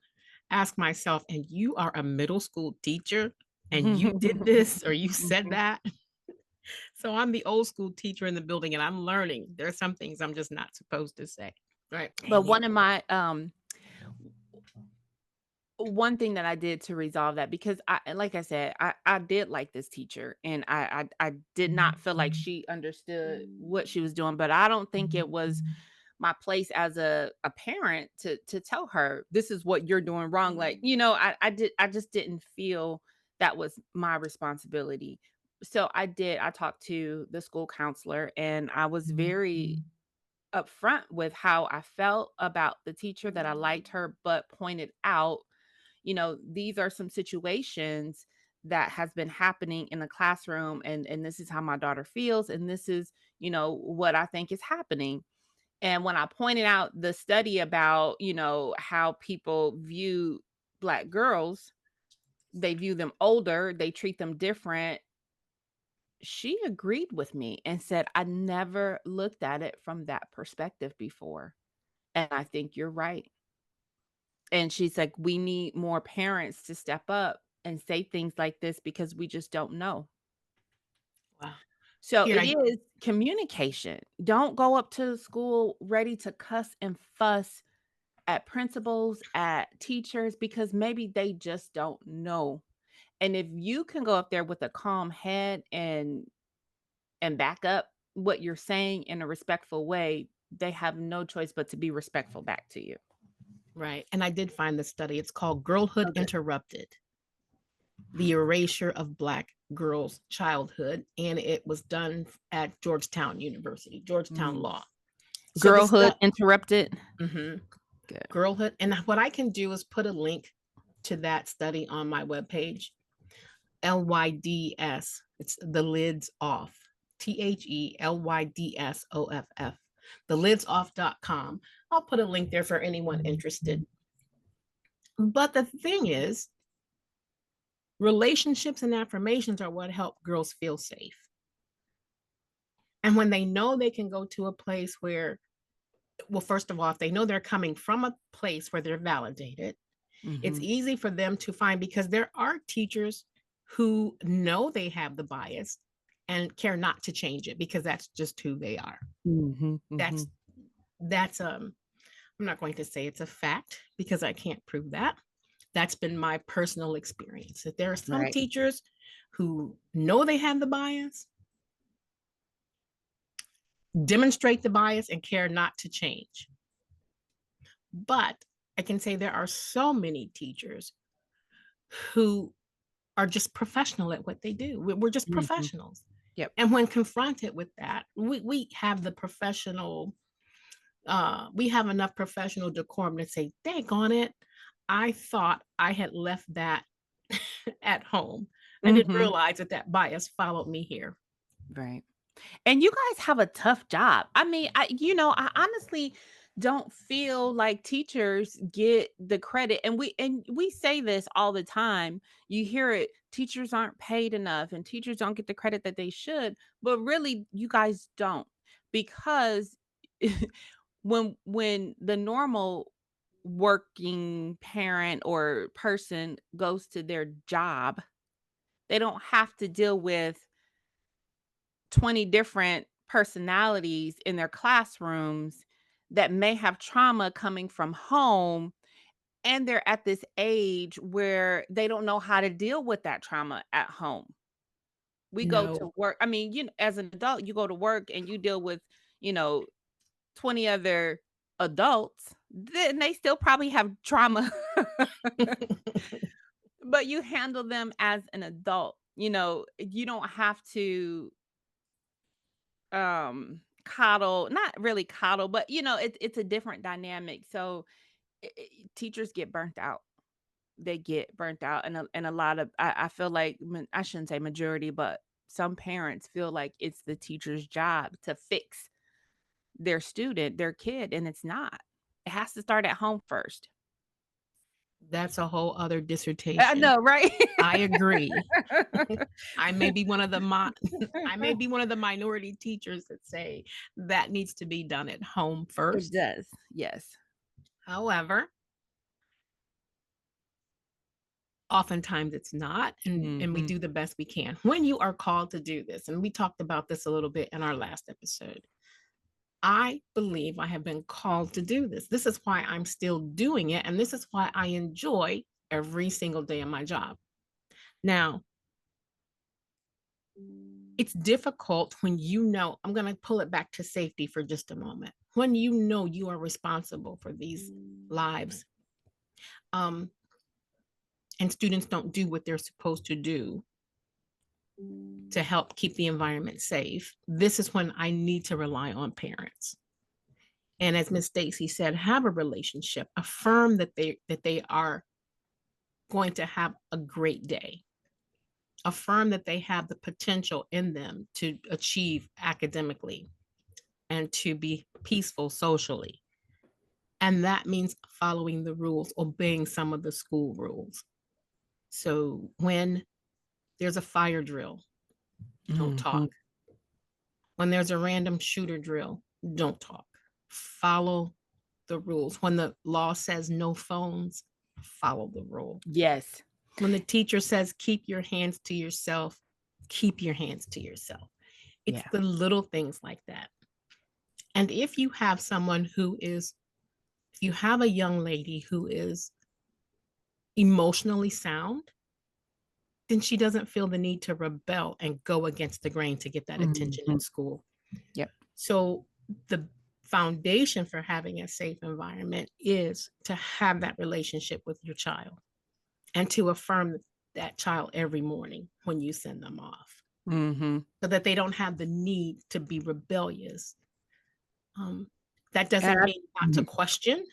S1: ask myself, and you are a middle school teacher and you did this or you said
S2: Mhm.
S1: that. So I'm the old school teacher in the building and I'm learning. There are some things I'm just not supposed to say. Right.
S2: But
S1: And you,
S2: one thing that I did to resolve that, because like I said, I did like this teacher, and I did not feel like she understood what she was doing, but I don't think it was my place as a parent to tell her this is what you're doing wrong. Like, I just didn't feel that was my responsibility. So I talked to the school counselor, and I was very upfront with how I felt about the teacher, that I liked her, but pointed out, these are some situations that has been happening in the classroom, and this is how my daughter feels, and this is, what I think is happening. And when I pointed out the study about, how people view Black girls, they view them older, they treat them different, she agreed with me and said, I never looked at it from that perspective before. And I think you're right. And she's like, we need more parents to step up and say things like this, because we just don't know.
S1: wow.
S2: So
S1: Here,
S2: it
S1: I,
S2: is communication. Don't go up to the school ready to cuss and fuss at principals, at teachers, because maybe they just don't know. And if you can go up there with a calm head and back up what you're saying in a respectful way, they have no choice but to be respectful back to you.
S1: right. And I did find the study. It's called Girlhood
S2: Okay.
S1: Interrupted: The Erasure of Black Girls' Childhood. And it was done at Georgetown University, Georgetown
S2: Mm.
S1: Law. So the
S2: Girlhood
S1: stuff,
S2: interrupted. Good.
S1: girlhood. And what I can do is put a link to that study on my webpage, LYDS. It's the lids off, THELYDSOFF, thelidsoff.com. I'll put a link there for anyone interested. But the thing is, relationships and affirmations are what help girls feel safe. And when they know they can go to a place where, well, first of all, if they know they're coming from a place where they're validated, it's
S2: Mhm.
S1: easy for them to find, because there are teachers who know they have the bias and care not to change it because that's just who they are.
S2: Mhm.
S1: That's
S2: Mhm.
S1: that's I'm not going to say it's a fact because I can't prove that. That's been my personal experience. That there are some
S2: Right.
S1: teachers who know they have the bias, demonstrate the bias, and care not to change. But I can say there are so many teachers who are just professional at what they do. We're just
S2: Mhm.
S1: professionals.
S2: Yep.
S1: And when confronted with that, we have the professional, we have enough professional decorum to say, dang on it, I thought I had left that at home. I didn't
S2: Mhm.
S1: realize that that bias followed me here.
S2: Right. And you guys have a tough job. I mean, I honestly don't feel like teachers get the credit. And we say this all the time. You hear it, teachers aren't paid enough and teachers don't get the credit that they should, but really you guys don't. Because when the normal working parent or person goes to their job, they don't have to deal with 20 different personalities in their classrooms that may have trauma coming from home, and they're at this age where they don't know how to deal with that trauma at home. We go
S1: No.
S2: to work, I mean, as an adult, you go to work and you deal with, you know, 20 other adults, then they still probably have trauma, but you handle them as an adult. You don't have to coddle, not really coddle, but it's a different dynamic. So teachers get burnt out. They get burnt out, and a lot of, I feel like, I shouldn't say majority, but some parents feel like it's the teacher's job to fix their student, their kid, and it's not. It has to start at home first.
S1: That's a whole other
S2: I
S1: dissertation.
S2: know, right?
S1: I agree. I may be one of the I may be one of the minority teachers that say that needs to be done at home
S2: It
S1: first.
S2: does. Yes.
S1: However, oftentimes it's not, and we
S2: Mhm.
S1: do the best we can. When you are called to do this, and we talked about this a little bit in our last episode, I believe I have been called to do this. This is why I'm still doing it, and this is why I enjoy every single day of my job. Now, it's difficult when you know, I'm going to pull it back to safety for just a moment. When you know you are responsible for these lives, um, and students don't do what they're supposed to do to help keep the environment safe, this is when I need to rely on parents. And as Miss Stacy said, have a relationship, affirm that they are going to have a great day. Affirm that they have the potential in them to achieve academically and to be peaceful socially. And that means following the rules, obeying some of the school rules. So when there's a fire drill, don't talk.
S2: Mhm.
S1: When there's a random shooter drill, don't talk. Follow the rules. When the law says no phones, follow the rule.
S2: Yes.
S1: When the teacher says keep your hands to yourself, keep your hands to yourself. It's
S2: Yeah.
S1: the little things like that. And if you have someone if you have a young lady who is emotionally sound, then she doesn't feel the need to rebel and go against the grain to get that attention in
S2: Mhm.
S1: school.
S2: Yep.
S1: So the foundation for having a safe environment is to have that relationship with your child and to affirm that child every morning when you send them off
S2: Mhm.
S1: so that they don't have the need to be rebellious. Um, that doesn't
S2: And
S1: mean not to
S2: mhm.
S1: question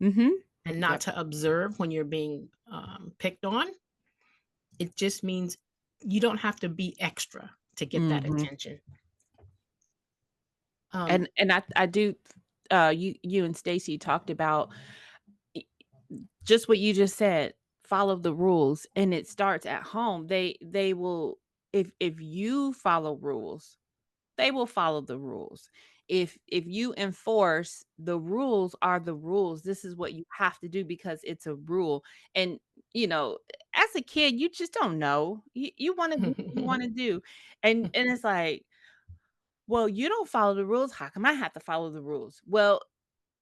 S2: Mhm.
S1: and not
S2: Yep.
S1: to observe when you're being picked on. It just means you don't have to be extra to get that
S2: Mhm.
S1: attention. Um,
S2: And I do you and Stacy talked about e just what you just said, follow the rules, and it starts at home. They will if you follow rules, they will follow the rules. If you enforce the rules are the rules, this is what you have to do because it's a rule. And you know, as a kid, you just don't know. You want to do what you want to do. And it's like, well, you don't follow the rules. How come I have to follow the rules? Well,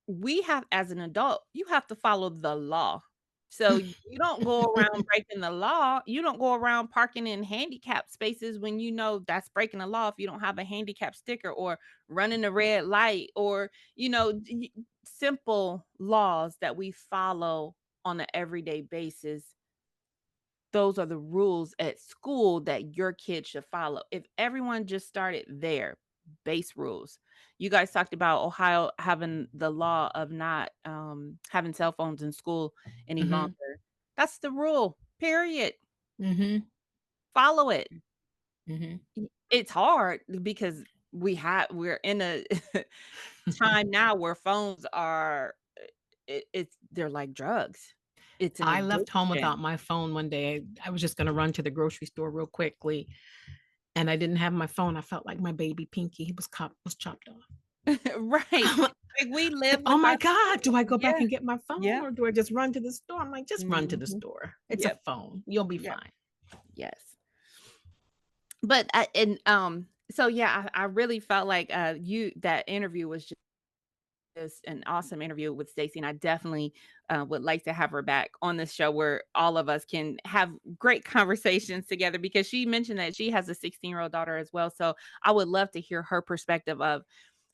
S2: we have as an adult, you have to follow the law. So you don't go around breaking the law. You don't go around parking in handicap spaces when you know that's breaking the law if you don't have a handicap sticker or running a red light or simple laws that we follow on an everyday basis. Those are the rules at school that your kids should follow. If everyone just started there, base rules. You guys talked about Ohio having the law of not having cell phones in school any
S1: Mhm,
S2: longer. That's the rule. Period.
S1: mhm,
S2: Follow it.
S1: mhm.
S2: It's hard because we're in a time now where phones are it's they're like drugs. It's an
S1: I left home
S2: addiction.
S1: without my phone one day. I was just gonna run to the grocery store real quickly, and I didn't have my phone. I felt like my baby Pinky, he was chopped off.
S2: Right.
S1: I'm
S2: Like, we
S1: like,
S2: live
S1: "Oh
S2: with
S1: my
S2: our
S1: god, do I go back
S2: yeah,
S1: and get my phone
S2: yeah.
S1: or do I just run to the store?" I'm like, "Just run to the
S2: Mhm.
S1: store. It's a
S2: Yep,
S1: phone. You'll be
S2: yep,
S1: fine."
S2: yes. But I and, so yeah, I really felt like, you that interview was just an awesome interview with Stacey, and I definitely, would like to have her back on this show where all of us can have great conversations together because she mentioned that she has a 16-year-old daughter as well, so I would love to hear her perspective of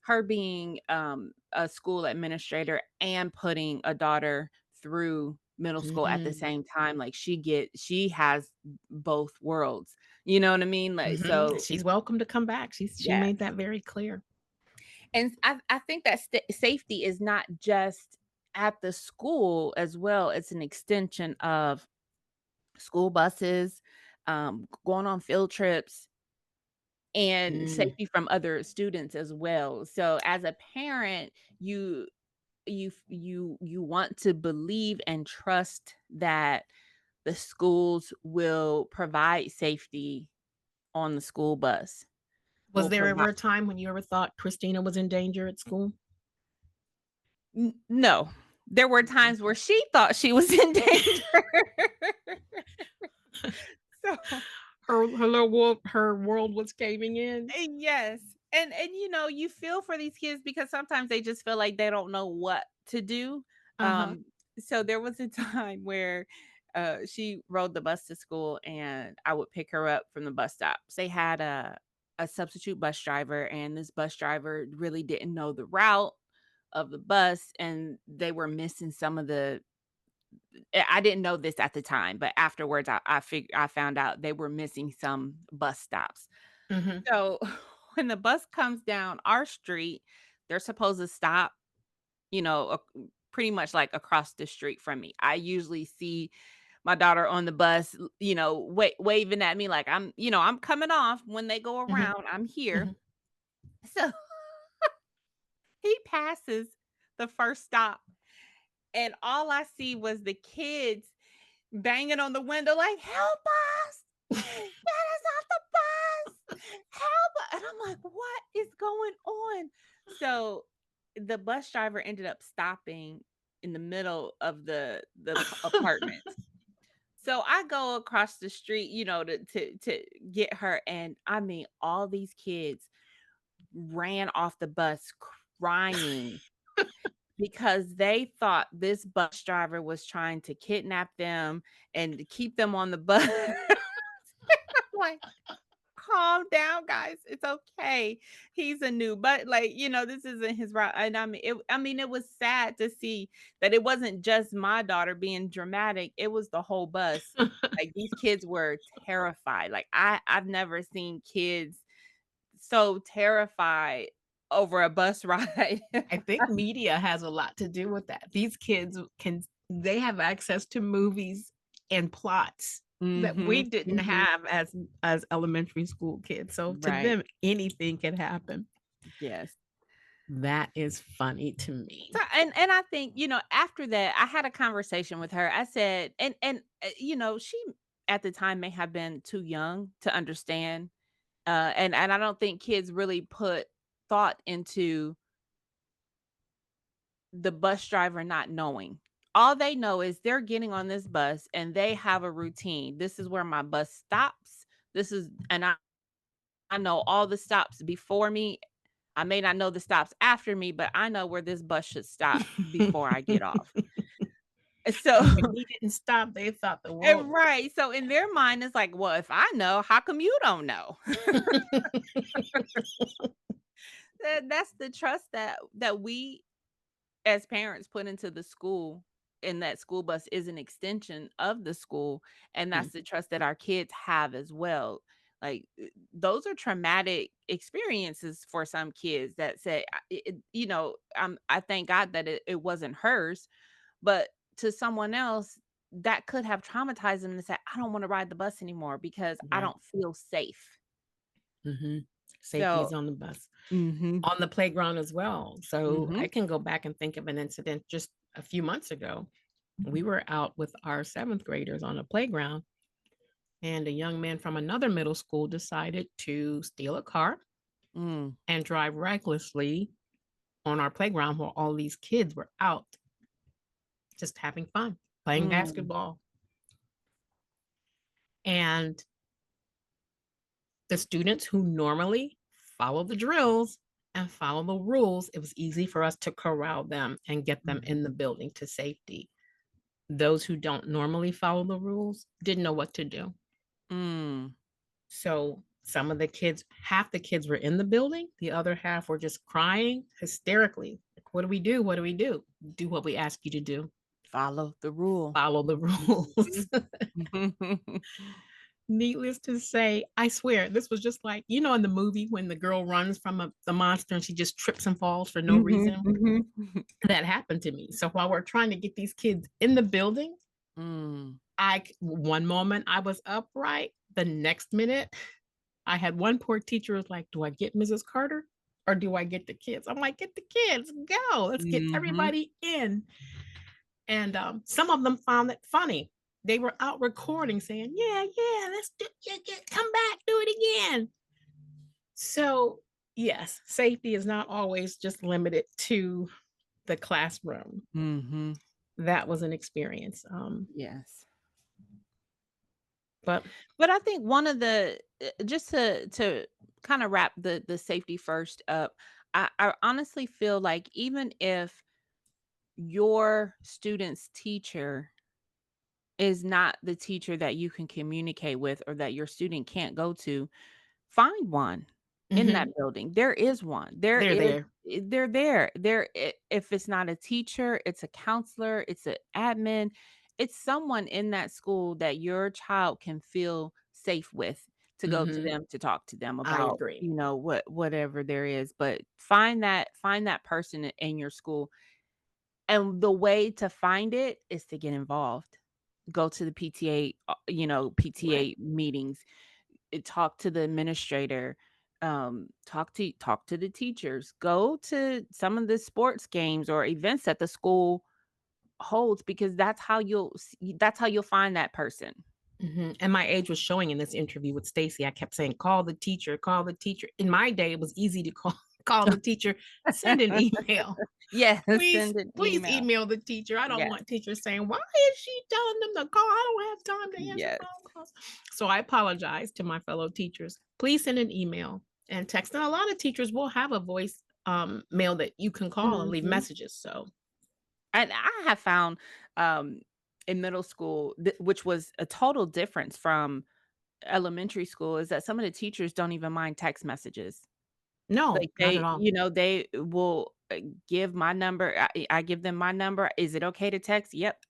S2: her being, a school administrator and putting a daughter through middle school at the
S1: Mhm,
S2: same time, like, she has both worlds, you know what I mean? Like,
S1: mhm.
S2: so
S1: She's welcome to come back. She
S2: yeah.
S1: made that very clear.
S2: And I think that safety is not just at the school as well. It's an extension of school buses, going on field trips, and
S1: Mm,
S2: safety from other students as well. So as a parent, you you want to believe and trust that the schools will provide safety on the school bus.
S1: Was
S2: Will
S1: there
S2: provide
S1: ever a time when you ever thought Christina was in danger at school?
S2: No. There were
S1: Okay.
S2: times where she thought she was in danger. So
S1: Her world was caving in.
S2: yes. And you feel for these kids because sometimes they just feel like they don't know what to do.
S1: Uh-huh.
S2: So there was a time where she rode the bus to school and I would pick her up from the bus stop. They had a substitute bus driver, and this bus driver really didn't know the route of the bus, and they were missing some of the I didn't know this at the time, but afterwards I found out they were missing some bus stops.
S1: Mhm.
S2: So when the bus comes down our street, they're supposed to stop, pretty much like across the street from me. I usually see my daughter on the bus, waving at me like I'm coming off when they go
S1: Mhm.
S2: around. I'm here.
S1: Mhm.
S2: So he passes the first stop, and all I see was the kids banging on the window like, "Help us! Get us off the bus! Help!" And I'm like, "What is going on?" So the bus driver ended up stopping in the middle of the apartment. So I go across the street, to get her, and I mean, all these kids ran off the bus crying because they thought this bus driver was trying to kidnap them and to keep them on the bus. Like, calm down, guys. It's okay. He's a new, but like, this isn't his route. And it was sad to see that it wasn't just my daughter being dramatic. It was the whole bus. Like these kids were terrified. Like I've never seen kids so terrified over a bus ride.
S1: I think media has a lot to do with that. These kids they have access to movies and plots that we
S2: Mhm.
S1: didn't
S2: Mhm.
S1: have as elementary school kids. So to
S2: Right.
S1: them, anything can happen.
S2: Yes.
S1: That is funny to me.
S2: So and I think, after that, I had a conversation with her. I said, she at the time may have been too young to understand. And I don't think kids really put thought into the bus driver not knowing. All they know is they're getting on this bus and they have a routine. This is where my bus stops. I know all the stops before me. I may not know the stops after me, but I know where this bus should stop before I get off. So
S1: And when he didn't stop, they thought the world.
S2: and right. So in their mind, it's like, well, if I know, how come you don't know? That's the trust that we as parents put into the school, and that school bus is an extension of the school, and that's the trust that our kids have as well. Like those are traumatic experiences for some kids that say I thank God that it wasn't hers, but to someone else that could have traumatized them and say, I don't want to ride the bus anymore because I
S1: Right.
S2: don't feel safe.
S1: Safety
S2: So
S1: is on the bus,
S2: mhm,
S1: on the playground as well. So
S2: mhm,
S1: I can go back and think of an incident just a few months ago. We were out with our seventh graders on a playground, and a young man from another middle school decided to steal a car
S2: mm,
S1: and drive recklessly on our playground while all these kids were out just having fun, playing
S2: mm,
S1: basketball. And the students who normally follow the drills and follow the rules, it was easy for us to corral them and get them in the
S2: mhm,
S1: building to safety. Those who don't normally follow the rules didn't know what to do.
S2: mm.
S1: So some of the kids, half the kids were in the building, the other half were just crying hysterically. Like, what do we do? What do we do? Do what we ask you to do.
S2: Follow the rule.
S1: Follow the rules.
S2: Mhm.
S1: Needless to say, I swear this was just like, in the movie when the girl runs from the monster and she just trips and falls for no
S2: Mhm,
S1: reason.
S2: mhm.
S1: That happened to me. So while we're trying to get these kids in the building,
S2: Mm.
S1: one moment I was upright, the next minute I had one poor teacher was like, "Do I get Mrs. Carter?" or do I get the kids? I'm like, get the kids, go. Let's get
S2: Mhm.
S1: everybody in. And some of them found it funny. They were out recording saying, yeah, yeah, let's do yeah, yeah, come back, do it again. So yes, safety is not always just limited to the classroom.
S2: Mhm.
S1: That was an experience.
S2: Yes.
S1: But
S2: But I think one of the just to kind of wrap the safety first up, I honestly feel like even if your student's teacher is not the teacher that you can communicate with or that your student can't go to, find one in that
S1: mhm,
S2: building. There is one. There
S1: they're
S2: is
S1: there.
S2: they're there. If it's not a teacher, it's a counselor, it's an admin, it's someone in that school that your child can feel safe with to go to
S1: Mhm,
S2: them to talk to them
S1: I
S2: about,
S1: agree.
S2: whatever there is. But find that person in your school. And the way to find it is to get involved. Go to the PTA,
S1: Right.
S2: PTA meetings, talk to the administrator, talk to the teachers, go to some of the sports games or events that the school holds because that's how you'll find that person.
S1: Mhm, and my age was showing in this interview with Stacy. I kept saying, "Call the teacher, call the teacher." In my day, it was easy to call call the teacher, send an email.
S2: Yes,
S1: Please,
S2: send an
S1: please
S2: email.
S1: email the teacher. I don't
S2: Yes,
S1: want teachers saying, "Why is she telling them to call? I don't have time to answer
S2: yes.
S1: phone calls." So I apologize to my fellow teachers. Please send an email and text. And a lot of teachers will have a voice mail that you can call and leave
S2: Mhm.
S1: messages. So
S2: And I have found, um, in middle school, which was a total difference from elementary school, is that some of the teachers don't even mind text messages.
S1: no,
S2: Like,
S1: not at all.
S2: they will, give my number. I give them my number. "Is it okay to text?" "Yep."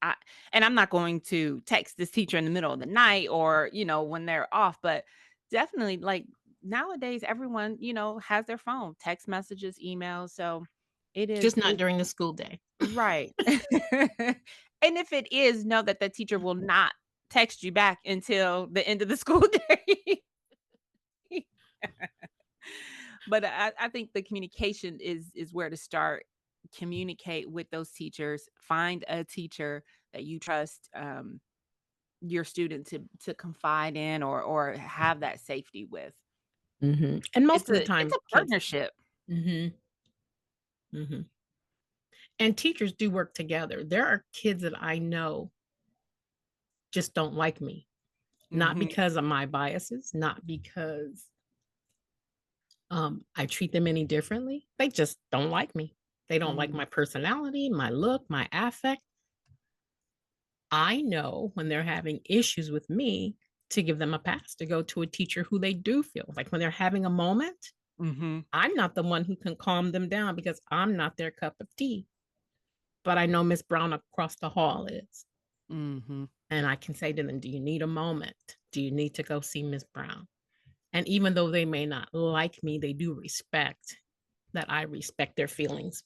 S2: And I'm not going to text this teacher in the middle of the night or, when they're off, but definitely, like, nowadays, everyone, has their phone, text messages, emails, so
S1: Just not
S2: it
S1: during the school day.
S2: right. And if it is, know that the teacher will not text you back until the end of the school day. But I think the communication is where to start. Communicate with those teachers. Find a teacher that you trust, your student to confide in or have that safety with.
S1: And most
S2: It's
S1: of the
S2: a
S1: time, kids.
S2: partnership.
S1: hmm hmm And teachers do work together. There are kids that I know just don't like me, not
S2: Mhm,
S1: because of my biases, not because I treat them any differently. They just don't like me. They don't like
S2: mhm,
S1: my personality, my look, my affect. I know when they're having issues with me to give them a pass to go to a teacher who they do feel like when they're having a moment.
S2: mhm,
S1: I'm not the one who can calm them down because I'm not their cup of tea. But I know Miss Brown across the hall is.
S2: mhm,
S1: And I can say to them, "Do you need a moment? Do you need to go see Miss Brown?" And even though they may not like me, they do respect that I respect their feelings.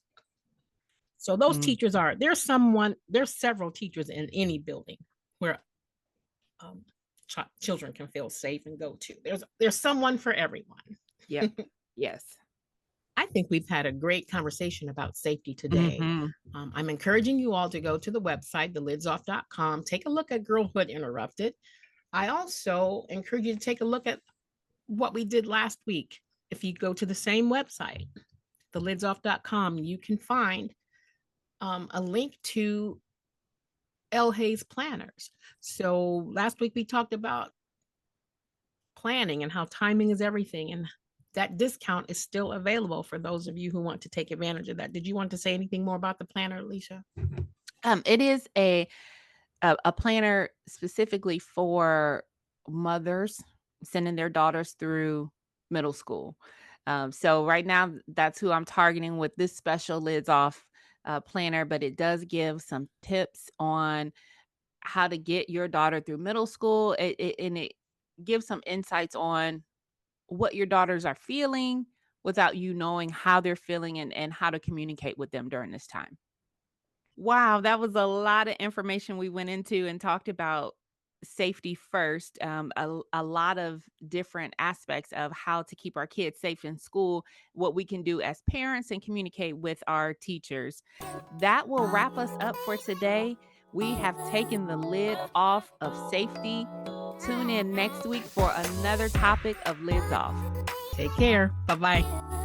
S1: So those
S2: mm.
S1: teachers are there's several teachers in any building where um, children can feel safe and go to. There's someone for everyone.
S2: Yep. Yes.
S1: I think we've had a great conversation about safety today.
S2: Mhm.
S1: I'm encouraging you all to go to the website, thelidsoff.com, take a look at Girlhood Interrupted. I also encourage you to take a look at what we did last week. If you go to the same website, thelidsoff.com, you can find a link to L. Hayes planners. So last week we talked about planning and how timing is everything. And that discount is still available for those of you who want to take advantage of that. Did you want to say anything more about the planner, Alicia?
S2: It is a planner specifically for mothers sending their daughters through middle school. So right now, that's who I'm targeting with this special lids off planner, but it does give some tips on how to get your daughter through middle school. And it gives some insights on what your daughters are feeling without you knowing how they're feeling and how to communicate with them during this time. Wow, that was a lot of information we went into and talked about. safety first, a lot of different aspects of how to keep our kids safe in school, what we can do as parents, and communicate with our teachers. That will wrap us up for today. We have taken the lid off of safety. Tune in next week for another topic of Lids Off.
S1: Take care. Bye bye.